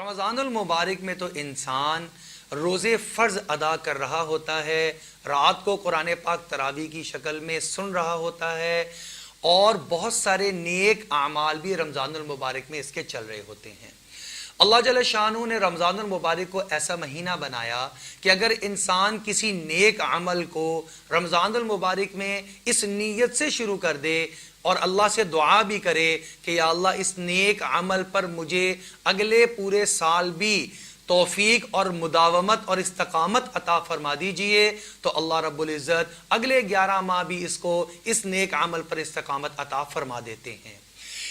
रमज़ानुल मुबारक में तो इंसान रोज़े फ़र्ज़ अदा कर रहा होता है, रात को कुरान पाक तरावी की शक्ल में सुन रहा होता है और बहुत सारे नेक आमाल भी रमज़ानुल मुबारक में इसके चल रहे होते हैं। अल्लाह जल्ल शानहू ने रमज़ानुल मुबारक को ऐसा महीना बनाया कि अगर इंसान किसी नेक अमल को रमज़ानुल मुबारक में इस नीयत से शुरू कर दे और अल्लाह से दुआ भी करे कि या अल्लाह इस नेक अमल पर मुझे अगले पूरे साल भी तौफीक और मुदावमत और इस्तकामत अता फरमा दीजिए, तो अल्लाह रब्बुल इज़्ज़त अगले 11 माह भी इसको इस नेक अमल पर इस्तकामत अता फरमा देते हैं।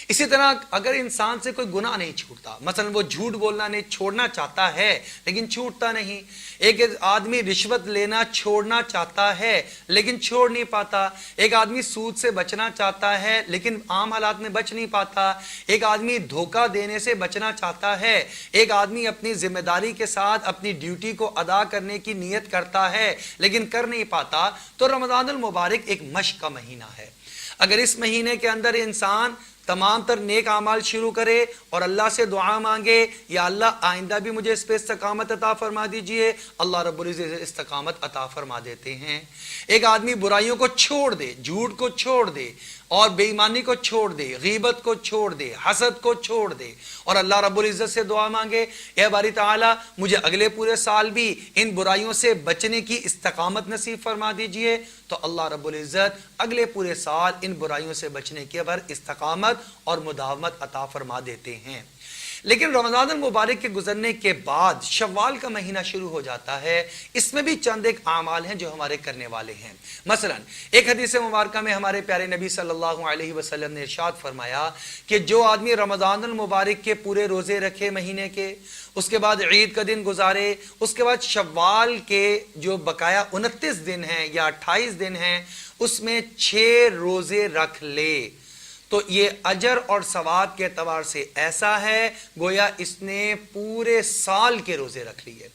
इसी तरह अगर इंसान से कोई गुनाह नहीं छूटता, मसलन वो झूठ बोलना नहीं छोड़ना चाहता है लेकिन छूटता नहीं, एक आदमी रिश्वत लेना छोड़ना चाहता है लेकिन छोड़ नहीं पाता, एक आदमी सूद से बचना चाहता है लेकिन आम हालात में बच नहीं पाता, एक आदमी धोखा देने से बचना चाहता है, एक आदमी अपनी जिम्मेदारी के साथ अपनी ड्यूटी को अदा करने की नीयत करता है लेकिन कर नहीं पाता, तो रमज़ानुल मुबारक एक मश्क का महीना है। अगर इस महीने के अंदर इंसान तमाम तर नेक आमाल शुरू करे और अल्लाह से दुआ मांगे, या अल्लाह आइंदा भी मुझे इस पे इस्तकामत अता फरमा दीजिए, अल्लाह रब्बुल इज़्ज़त इस्तकामत अता फरमा देते हैं। एक आदमी बुराइयों को छोड़ दे, झूठ को छोड़ दे और बेईमानी को छोड़ दे, गीबत को छोड़ दे, हसद को छोड़ दे और अल्लाह रब्बुल इज़्ज़त से दुआ मांगे, ए बारी ताला मुझे अगले पूरे साल भी इन बुराइयों से बचने की इस्तकामत नसीब फरमा दीजिए, तो अल्लाह रब्बुल इज़्ज़त अगले पूरे साल इन बुराइयों से बचने के पर इस्तकामत और मुदावमत अता फरमा देते हैं। लेकिन रमज़ानुल मुबारक के गुजरने के बाद शव्वाल का महीना शुरू हो जाता है, इसमें भी चंद एक आमाल हैं जो हमारे करने वाले हैं। मसलन एक हदीस मुबारक में हमारे प्यारे नबी सल्लल्लाहु अलैहि वसल्लम ने इरशाद फरमाया कि जो आदमी रमज़ानुल मुबारक के पूरे रोजे रखे महीने के, उसके बाद ईद का दिन गुजारे, उसके बाद शव्वाल के जो बकाया 29 दिन हैं या 28 दिन हैं उसमें 6 रोजे रख ले, तो ये अजर और सवाब के एतबार से ऐसा है गोया इसने पूरे साल के रोजे रख लिए।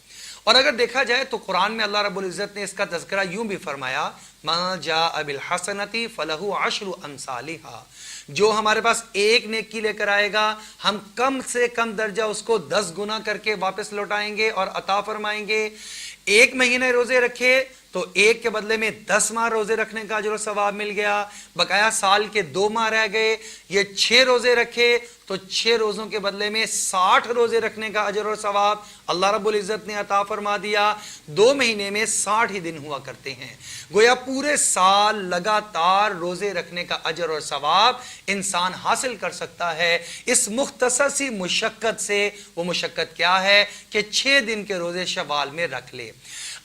और अगर देखा जाए तो कुरान में अल्लाह रब्बुल इज़्ज़त ने इसका तज़किरा यूं भी फरमाया, मा जाअ बिल हसनती फलहु अशरु अमसालिहा, जो हमारे पास एक नेकी लेकर आएगा हम कम से कम दर्जा उसको 10 गुना करके वापस लौटाएंगे और अता फरमाएंगे। एक महीने रोजे रखे तो एक के बदले में 10 माह रोजे रखने का अजर सवाब मिल गया, बकाया साल के 2 माह रह गए। ये 6 रोजे रखे तो 6 रोजों के बदले में 60 रोजे रखने का अजर और सवाब अल्लाह रब्बुल इज़्ज़त ने अता फरमा दिया। 2 महीने में 60 ही दिन हुआ करते हैं, गोया पूरे साल लगातार रोजे रखने का अजर और सवाब इंसान हासिल कर सकता है इस मुख्तसर सी मुशक्कत से। वो मुशक्कत क्या है कि 6 दिन के रोजे शव्वाल में रख ले।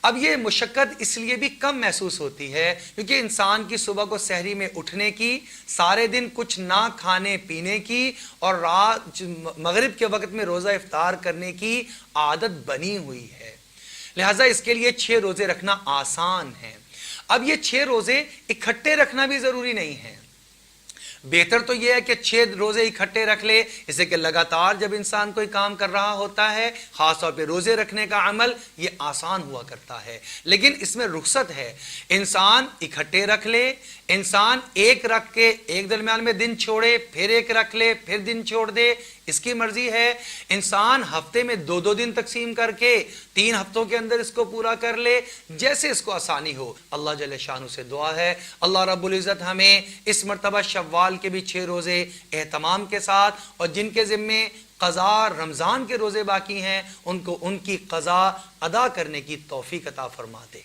अब ये मुशक्कत इसलिए भी कम महसूस होती है क्योंकि इंसान की सुबह को सहरी में उठने की, सारे दिन कुछ ना खाने पीने की और रात मगरिब के वक्त में रोज़ा इफ्तार करने की आदत बनी हुई है, लिहाजा इसके लिए 6 रोज़े रखना आसान है। अब ये 6 रोज़े इकट्ठे रखना भी ज़रूरी नहीं है, बेहतर तो यह है कि 6 रोजे इकट्ठे रख ले, इससे कि लगातार जब इंसान कोई काम कर रहा होता है खासतौर पे रोजे रखने का अमल ये आसान हुआ करता है। लेकिन इसमें रुखसत है, इंसान इकट्ठे रख ले, इंसान एक रख के एक दरमियान में दिन छोड़े, फिर एक रख ले, फिर दिन छोड़ दे, इसकी मर्जी है। इंसान हफ्ते में 2-2 दिन तकसीम करके 3 हफ्तों के अंदर इसको पूरा कर ले, जैसे इसको आसानी हो। अल्लाह जल्ल शानहू से दुआ है अल्लाह रब्बुल इज़्ज़त हमें इस मर्तबा शव्वाल के भी 6 रोजे एहतमाम के साथ, और जिनके ज़िम्मे क़ज़ा रमज़ान के रोजे बाकी हैं उनको उनकी क़ज़ा अदा करने की तौफीक अता फरमा दे।